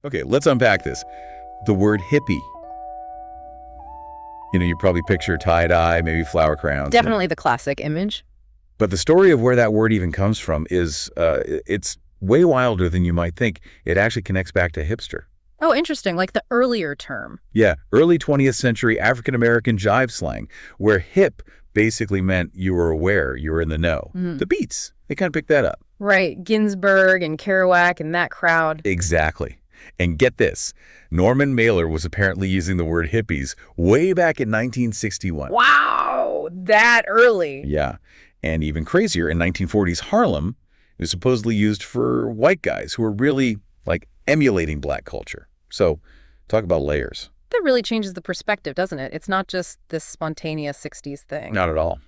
Okay, let's unpack this. The word hippie. You probably picture tie-dye, maybe flower crowns. Definitely the classic image. But the story of where that word even comes from is, it's way wilder than you might think. It actually connects back to hipster. Oh, interesting, like the earlier term. Yeah, early 20th century African-American jive slang, where hip basically meant you were aware, you were in the know. The Beats, they kind of picked that up. Right, Ginsberg and Kerouac and that crowd. Exactly. And get this, Norman Mailer was apparently using the word hippies way back in 1961. Wow, that early. Yeah, and even crazier, in 1940s Harlem, it was supposedly used for white guys who were really, like, emulating black culture. So, talk about layers. That really changes the perspective, doesn't it? It's not just this spontaneous 60s thing. Not at all.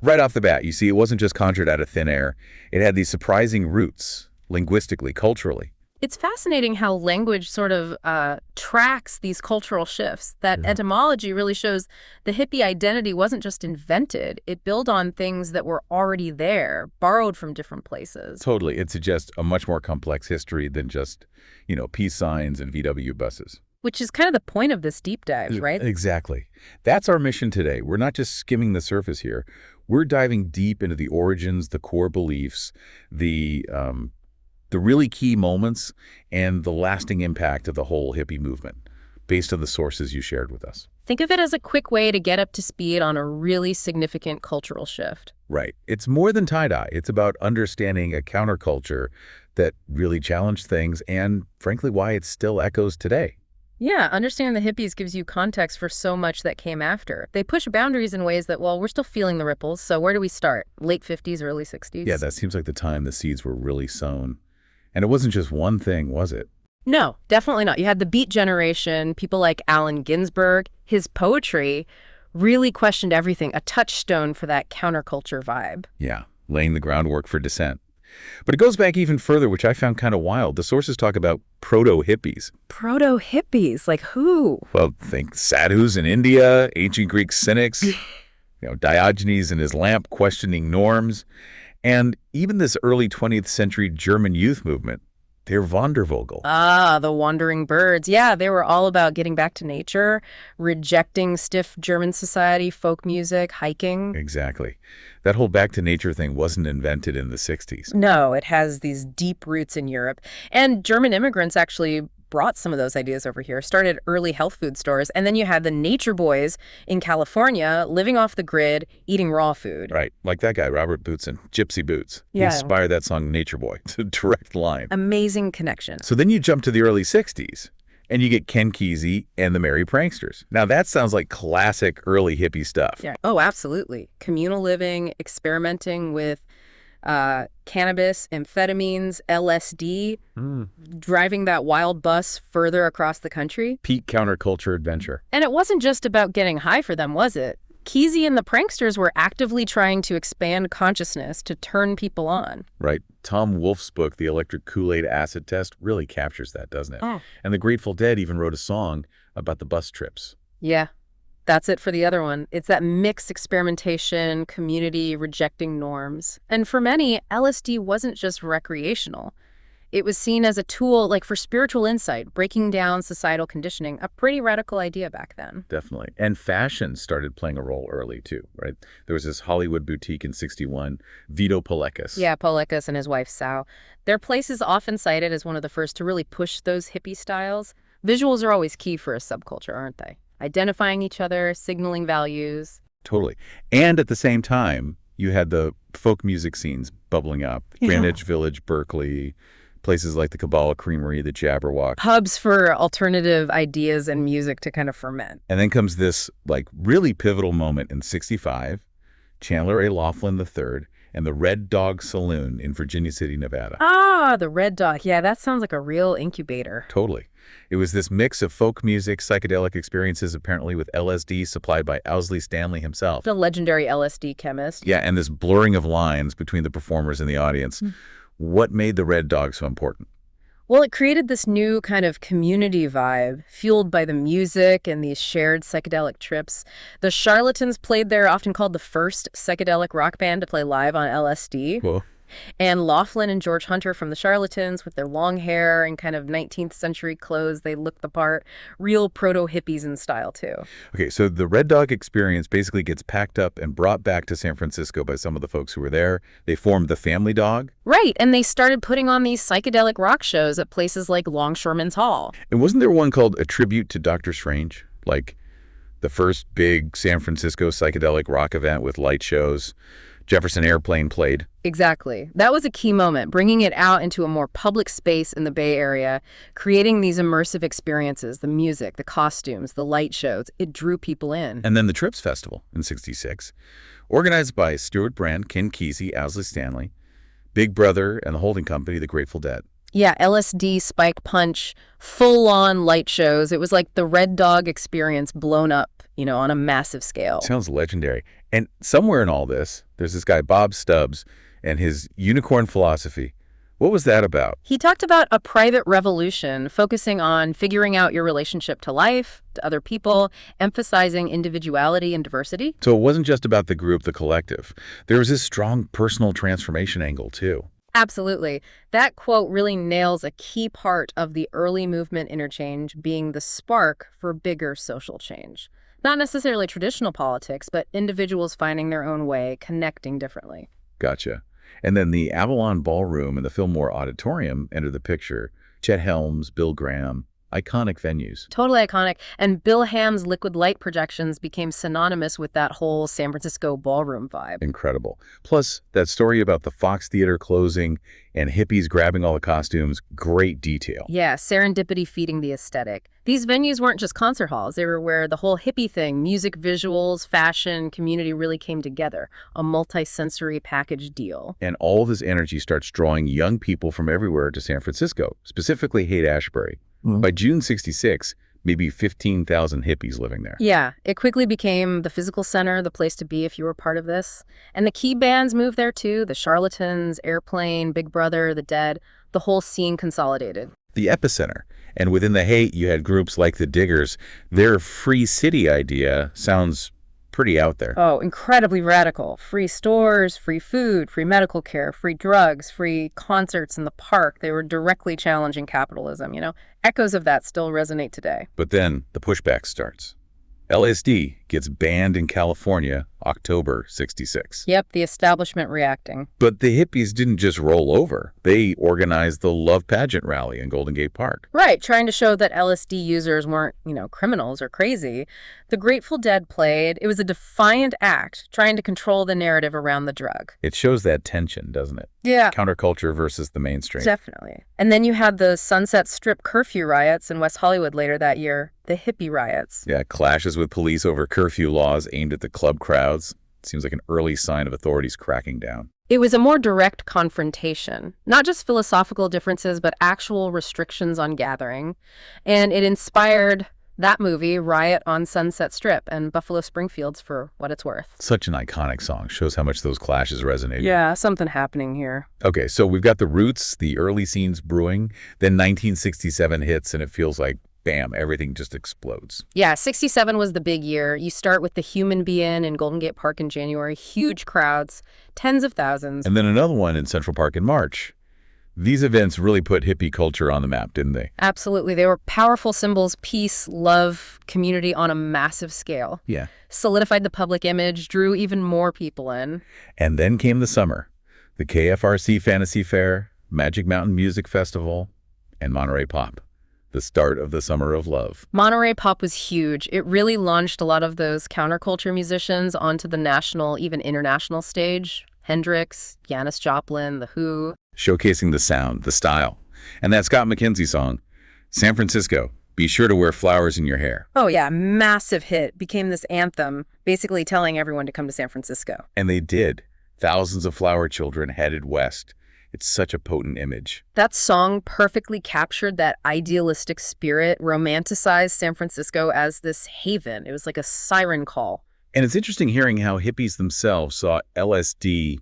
Right off the bat, you see, it wasn't just conjured out of thin air. It had these surprising roots, linguistically, culturally. It's fascinating how language sort of tracks these cultural shifts. That etymology really shows the hippie identity wasn't just invented. It built on things that were already there, borrowed from different places. Totally. It suggests a much more complex history than just, peace signs and VW buses. Which is kind of the point of this deep dive, right? Exactly. That's our mission today. We're not just skimming the surface here. We're diving deep into the origins, the core beliefs, the really key moments, and the lasting impact of the whole hippie movement, based on the sources you shared with us. Think of it as a quick way to get up to speed on a really significant cultural shift. Right. It's more than tie-dye. It's about understanding a counterculture that really challenged things and, frankly, why it still echoes today. Yeah, understanding the hippies gives you context for so much that came after. They push boundaries in ways that, well, we're still feeling the ripples, so where do we start? Late 50s, early 60s? Yeah, that seems like the time the seeds were really sown. And it wasn't just one thing, was it? No, definitely not. You had the Beat generation, people like Allen Ginsberg. His poetry really questioned everything, a touchstone for that counterculture vibe. Yeah, laying the groundwork for dissent. But it goes back even further, which I found kind of wild. The sources talk about proto-hippies. Proto-hippies? Like who? Well, think sadhus in India, ancient Greek cynics, Diogenes and his lamp questioning norms. And even this early 20th century German youth movement, der Wandervogel. Ah, the wandering birds. Yeah, they were all about getting back to nature, rejecting stiff German society, folk music, hiking. Exactly. That whole back to nature thing wasn't invented in the 60s. No, it has these deep roots in Europe. And German immigrants actually brought some of those ideas over here, started early health food stores, and then you had the nature boys in California living off the grid, eating raw food. Right, like that guy, Robert Bootson, Gypsy Boots. Yeah. He inspired that song Nature Boy. It's a direct line. Amazing connection. So then you jump to the early 60s, and you get Ken Kesey and the Merry Pranksters. Now that sounds like classic early hippie stuff. Yeah. Oh, absolutely. Communal living, experimenting with cannabis, amphetamines, LSD, driving that wild bus further across the country. Peak counterculture adventure. And it wasn't just about getting high for them, was it? Kesey and the pranksters were actively trying to expand consciousness to turn people on. Right. Tom Wolfe's book, The Electric Kool-Aid Acid Test, really captures that, doesn't it? Oh. And the Grateful Dead even wrote a song about the bus trips. Yeah. That's it for the other one. It's that mixed experimentation, community, rejecting norms. And for many, LSD wasn't just recreational. It was seen as a tool like for spiritual insight, breaking down societal conditioning, a pretty radical idea back then. Definitely. And fashion started playing a role early too, right? There was this Hollywood boutique in 61, Vito Polekas. Yeah, Polekas and his wife Sal. Their place is often cited as one of the first to really push those hippie styles. Visuals are always key for a subculture, aren't they? Identifying each other, signaling values. Totally. And at the same time, you had the folk music scenes bubbling up. Greenwich Village, Berkeley, places like the Kabbalah Creamery, the Jabberwock. Hubs for alternative ideas and music to kind of ferment. And then comes this really pivotal moment in 65, Chandler A. Laughlin III and the Red Dog Saloon in Virginia City, Nevada. Ah, the Red Dog. Yeah, that sounds like a real incubator. Totally. It was this mix of folk music, psychedelic experiences, apparently with LSD supplied by Owsley Stanley himself. The legendary LSD chemist. Yeah, and this blurring of lines between the performers and the audience. What made the Red Dog so important? Well, it created this new kind of community vibe, fueled by the music and these shared psychedelic trips. The Charlatans played there, often called the first psychedelic rock band to play live on LSD. Whoa. And Laughlin and George Hunter from the Charlatans with their long hair and kind of 19th century clothes, they looked the part. Real proto-hippies in style, too. Okay, so the Red Dog experience basically gets packed up and brought back to San Francisco by some of the folks who were there. They formed the Family Dog. Right, and they started putting on these psychedelic rock shows at places like Longshoremen's Hall. And wasn't there one called A Tribute to Dr. Strange? Like the first big San Francisco psychedelic rock event with light shows. Jefferson Airplane played. Exactly. That was a key moment, bringing it out into a more public space in the Bay Area, creating these immersive experiences, the music, the costumes, the light shows. It drew people in. And then the Trips Festival in '66, organized by Stuart Brand, Ken Kesey, Owsley Stanley, Big Brother, and the holding company, the Grateful Dead. Yeah, LSD, Spike Punch, full-on light shows. It was like the Red Dog experience blown up, on a massive scale. Sounds legendary. And somewhere in all this, there's this guy, Bob Stubbs, and his unicorn philosophy. What was that about? He talked about a private revolution, focusing on figuring out your relationship to life, to other people, emphasizing individuality and diversity. So it wasn't just about the group, the collective. There was this strong personal transformation angle, too. Absolutely. That quote really nails a key part of the early movement interchange being the spark for bigger social change. Not necessarily traditional politics, but individuals finding their own way, connecting differently. Gotcha. And then the Avalon Ballroom and the Fillmore Auditorium enter the picture. Chet Helms, Bill Graham, iconic venues. Totally iconic. And Bill Ham's liquid light projections became synonymous with that whole San Francisco ballroom vibe. Incredible. Plus, that story about the Fox Theater closing and hippies grabbing all the costumes, great detail. Yeah, serendipity feeding the aesthetic. These venues weren't just concert halls. They were where the whole hippie thing, music, visuals, fashion, community really came together. A multi-sensory package deal. And all this energy starts drawing young people from everywhere to San Francisco, specifically Haight-Ashbury. By June '66, maybe 15,000 hippies living there. Yeah, it quickly became the physical center, the place to be if you were part of this. And the key bands moved there too, the Charlatans, Airplane, Big Brother, the Dead. The whole scene consolidated. The epicenter. And within the Haight, you had groups like the Diggers. Their free city idea sounds pretty out there. Oh, incredibly radical. Free stores, free food, free medical care, free drugs, free concerts in the park. They were directly challenging capitalism, Echoes of that still resonate today. But then the pushback starts. LSD gets banned in California, October '66. Yep, the establishment reacting. But the hippies didn't just roll over. They organized the Love Pageant rally in Golden Gate Park. Right, trying to show that LSD users weren't, criminals or crazy. The Grateful Dead played. It was a defiant act, trying to control the narrative around the drug. It shows that tension, doesn't it? Yeah. Counterculture versus the mainstream. Definitely. And then you had the Sunset Strip curfew riots in West Hollywood later that year, the hippie riots. Yeah, clashes with police over curfew laws aimed at the club crowds. Seems like an early sign of authorities cracking down. It was a more direct confrontation, not just philosophical differences, but actual restrictions on gathering. And it inspired that movie, Riot on Sunset Strip, and Buffalo Springfield's For What It's Worth. Such an iconic song. Shows how much those clashes resonated. Yeah, something happening here. Okay, so we've got the roots, the early scenes brewing, then 1967 hits, and it feels like, bam, everything just explodes. Yeah, 67 was the big year. You start with the Human Be in Golden Gate Park in January, huge crowds, tens of thousands. And then another one in Central Park in March. These events really put hippie culture on the map, didn't they? Absolutely. They were powerful symbols, peace, love, community on a massive scale. Yeah. Solidified the public image, drew even more people in. And then came the summer. The KFRC Fantasy Fair, Magic Mountain Music Festival, and Monterey Pop. The start of the Summer of Love. Monterey Pop was huge. It really launched a lot of those counterculture musicians onto the national, even international stage. Hendrix, Janis Joplin, The Who. Showcasing the sound, the style. And that Scott McKenzie song, San Francisco, be sure to wear flowers in your hair. Oh yeah, massive hit. Became this anthem, basically telling everyone to come to San Francisco. And they did. Thousands of flower children headed west. It's such a potent image. That song perfectly captured that idealistic spirit, romanticized San Francisco as this haven. It was like a siren call. And it's interesting hearing how hippies themselves saw LSD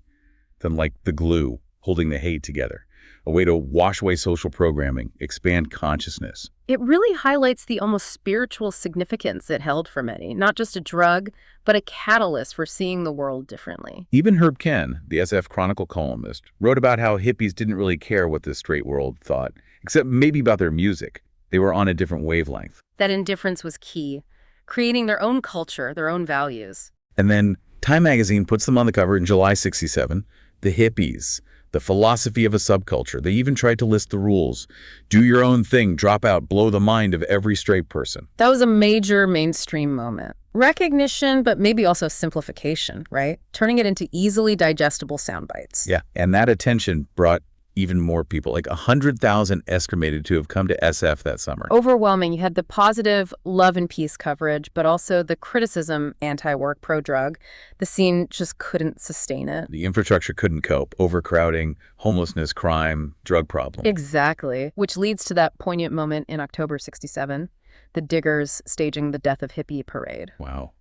then like the glue holding the Haight together. a way to wash away social programming, expand consciousness. It really highlights the almost spiritual significance it held for many, not just a drug, but a catalyst for seeing the world differently. Even Herb Ken, the SF Chronicle columnist, wrote about how hippies didn't really care what the straight world thought, except maybe about their music. They were on a different wavelength. That indifference was key, creating their own culture, their own values. And then Time magazine puts them on the cover in July '67, the Hippies, the philosophy of a subculture. They even tried to list the rules. Do your own thing, drop out, blow the mind of every straight person. That was a major mainstream moment. Recognition, but maybe also simplification, right? Turning it into easily digestible sound bites. Yeah, and that attention brought even more people, like 100,000 estimated to have come to SF that summer. Overwhelming. You had the positive love and peace coverage, but also the criticism, anti-work, pro-drug. The scene just couldn't sustain it. The infrastructure couldn't cope. Overcrowding, homelessness, crime, drug problem. Exactly. Which leads to that poignant moment in October '67, the Diggers staging the Death of Hippie parade. Wow.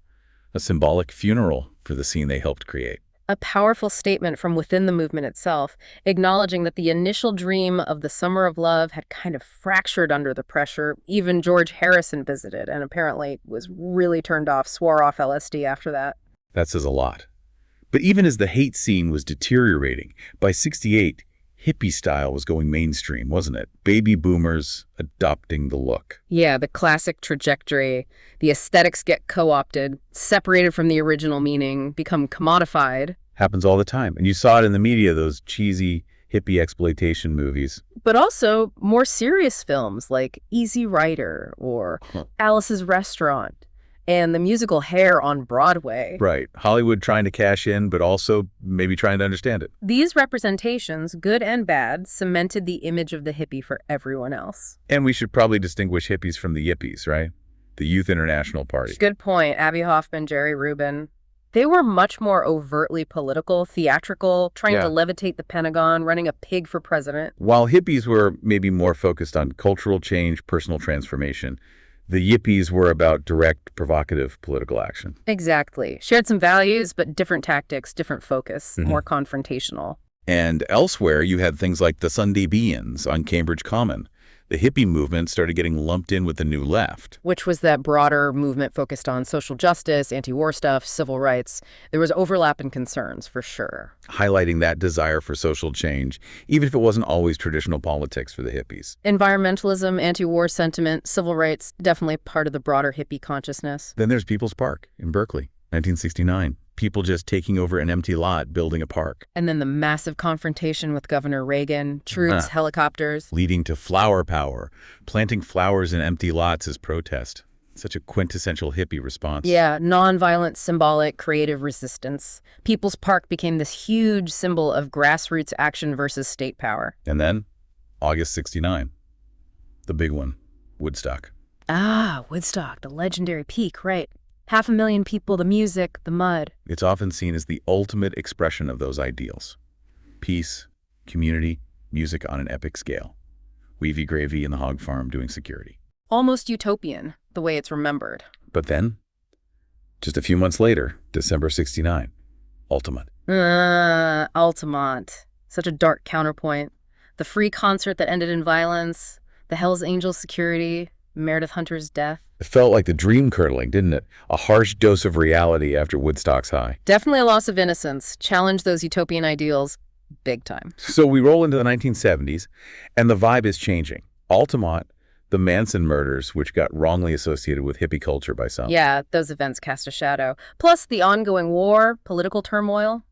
A symbolic funeral for the scene they helped create. A powerful statement from within the movement itself, acknowledging that the initial dream of the Summer of Love had kind of fractured under the pressure. Even George Harrison visited and apparently was really turned off, swore off LSD after that. That says a lot. But even as the hate scene was deteriorating, by '68, hippie style was going mainstream, wasn't it? Baby boomers adopting the look. Yeah, the classic trajectory. The aesthetics get co-opted, separated from the original meaning, become commodified. Happens all the time. And you saw it in the media, those cheesy hippie exploitation movies. But also more serious films like Easy Rider or Alice's Restaurant and the musical Hair on Broadway. Right. Hollywood trying to cash in, but also maybe trying to understand it. These representations, good and bad, cemented the image of the hippie for everyone else. And we should probably distinguish hippies from the Yippies, right? The Youth International Party. Good point. Abby Hoffman, Jerry Rubin. They were much more overtly political, theatrical, trying to levitate the Pentagon, running a pig for president. While hippies were maybe more focused on cultural change, personal transformation, the Yippies were about direct, provocative political action. Exactly. Shared some values, but different tactics, different focus, more confrontational. And elsewhere, you had things like the Sunday Beans on Cambridge Common. The hippie movement started getting lumped in with the New Left. Which was that broader movement focused on social justice, anti-war stuff, civil rights. There was overlap in concerns, for sure. Highlighting that desire for social change, even if it wasn't always traditional politics for the hippies. Environmentalism, anti-war sentiment, civil rights, definitely part of the broader hippie consciousness. Then there's People's Park in Berkeley, 1969. People just taking over an empty lot, building a park. And then the massive confrontation with Governor Reagan, troops, helicopters. Leading to flower power, planting flowers in empty lots as protest. Such a quintessential hippie response. Yeah, nonviolent, symbolic, creative resistance. People's Park became this huge symbol of grassroots action versus state power. And then, August '69, the big one, Woodstock. Ah, Woodstock, the legendary peak, right. 500,000 people, the music, the mud. It's often seen as the ultimate expression of those ideals. Peace, community, music on an epic scale. Weavy Gravy in the hog farm doing security. Almost utopian, the way it's remembered. But then, just a few months later, December '69, Altamont. Altamont. Such a dark counterpoint. The free concert that ended in violence, the Hells Angels security, Meredith Hunter's death. It felt like the dream curdling, didn't it? A harsh dose of reality after Woodstock's high. Definitely a loss of innocence. Challenge those utopian ideals big time. So we roll into the 1970s, and the vibe is changing. Altamont, the Manson murders, which got wrongly associated with hippie culture by some. Yeah, those events cast a shadow. Plus the ongoing war, political turmoil.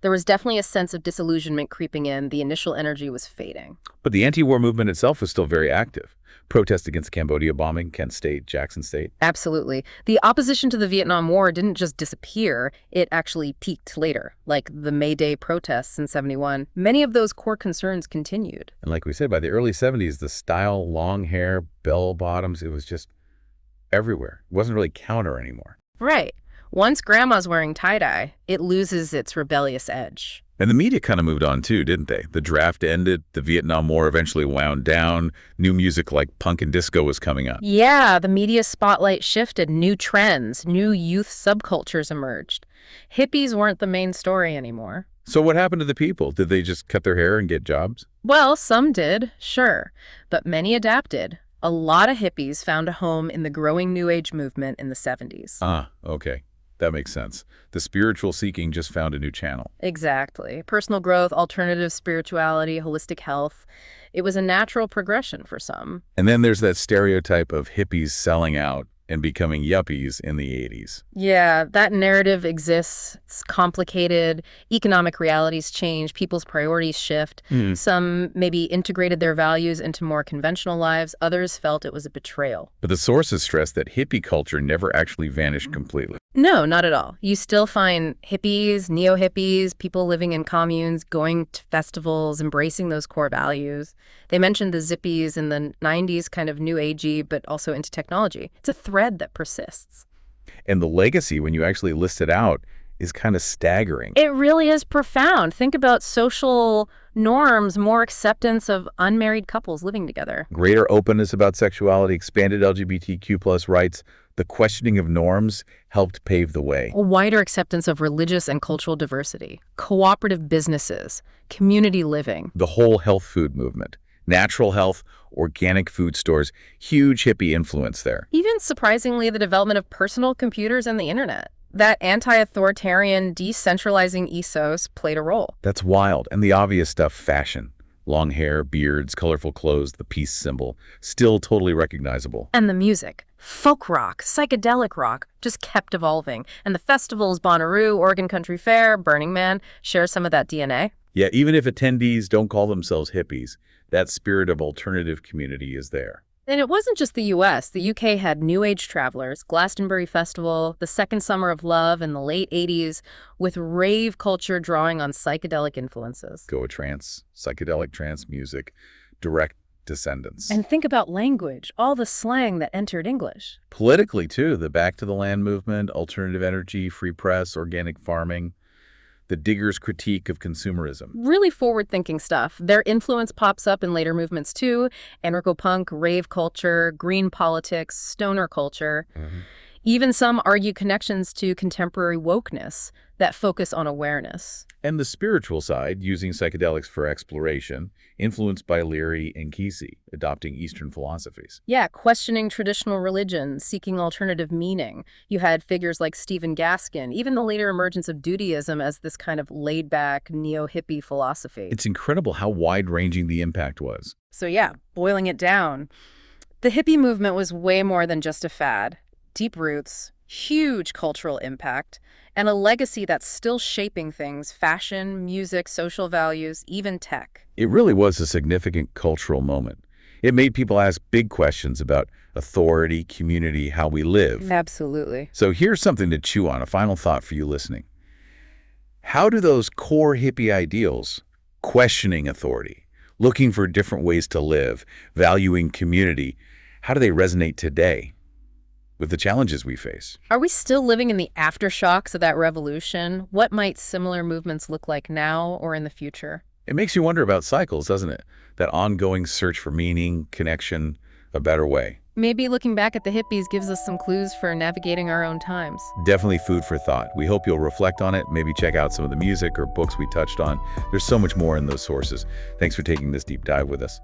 There was definitely a sense of disillusionment creeping in. The initial energy was fading. But the anti-war movement itself was still very active. Protests against the Cambodia bombing, Kent State, Jackson State. Absolutely. The opposition to the Vietnam War didn't just disappear, it actually peaked later, like the May Day protests in '71. Many of those core concerns continued. And like we said, by the early '70s, the style, long hair, bell bottoms, it was just everywhere. It wasn't really counter anymore. Right. Once grandma's wearing tie-dye, it loses its rebellious edge. And the media kind of moved on too, didn't they? The draft ended, the Vietnam War eventually wound down, new music like punk and disco was coming up. Yeah, the media spotlight shifted, new trends, new youth subcultures emerged. Hippies weren't the main story anymore. So what happened to the people? Did they just cut their hair and get jobs? Well, some did, sure, but many adapted. A lot of hippies found a home in the growing New Age movement in the 70s. Ah, okay. That makes sense. The spiritual seeking just found a new channel. Exactly. Personal growth, alternative spirituality, holistic health. It was a natural progression for some. And then there's that stereotype of hippies selling out and becoming yuppies in the 80s. Yeah, that narrative exists. It's complicated. Economic realities change. People's priorities shift. Some maybe integrated their values into more conventional lives. Others felt it was a betrayal. But the sources stress that hippie culture never actually vanished completely. No, not at all. You still find hippies, neo-hippies, people living in communes, going to festivals, embracing those core values. They mentioned the Zippies in the 90s, kind of new agey, but also into technology. It's a thread that persists. And the legacy, when you actually list it out, is kind of staggering. It really is profound. Think about social norms, more acceptance of unmarried couples living together. Greater openness about sexuality, expanded LGBTQ+ rights, the questioning of norms helped pave the way. A wider acceptance of religious and cultural diversity, cooperative businesses, community living. The whole health food movement, natural health, organic food stores, huge hippie influence there. Even surprisingly, the development of personal computers and the internet. That anti-authoritarian, decentralizing ethos played a role. That's wild. And the obvious stuff, fashion. Long hair, beards, colorful clothes, the peace symbol, still totally recognizable. And the music. Folk rock, psychedelic rock, just kept evolving. And the festivals, Bonnaroo, Oregon Country Fair, Burning Man, share some of that DNA. Yeah, even if attendees don't call themselves hippies, that spirit of alternative community is there. And it wasn't just the U.S. The U.K. had New Age travelers, Glastonbury Festival, the Second Summer of Love in the late 80s, with rave culture drawing on psychedelic influences. Goa trance, psychedelic trance music, direct descendants. And think about language, all the slang that entered English. Politically, too, the Back to the Land movement, alternative energy, free press, organic farming, the diggers' critique of consumerism. Really forward-thinking stuff. Their influence pops up in later movements, too. Anarcho-punk, rave culture, green politics, stoner culture. Even some argue connections to contemporary wokeness that focus on awareness. And the spiritual side, using psychedelics for exploration, influenced by Leary and Kesey, adopting Eastern philosophies. Yeah, questioning traditional religion, seeking alternative meaning. You had figures like Stephen Gaskin, even the later emergence of Judaism as this kind of laid-back, neo-hippie philosophy. It's incredible how wide-ranging the impact was. So yeah, boiling it down, the hippie movement was way more than just a fad. Deep roots, huge cultural impact, and a legacy that's still shaping things: fashion, music, social values, even tech. It really was a significant cultural moment. It made people ask big questions about authority, community, how we live. Absolutely. So here's something to chew on, a final thought for you listening. How do those core hippie ideals, questioning authority, looking for different ways to live, valuing community, how do they resonate today with the challenges we face? Are we still living in the aftershocks of that revolution? What might similar movements look like now or in the future? It makes you wonder about cycles, doesn't it? That ongoing search for meaning, connection, a better way. Maybe looking back at the hippies gives us some clues for navigating our own times. Definitely food for thought. We hope you'll reflect on it, maybe check out some of the music or books we touched on. There's so much more in those sources. Thanks for taking this deep dive with us.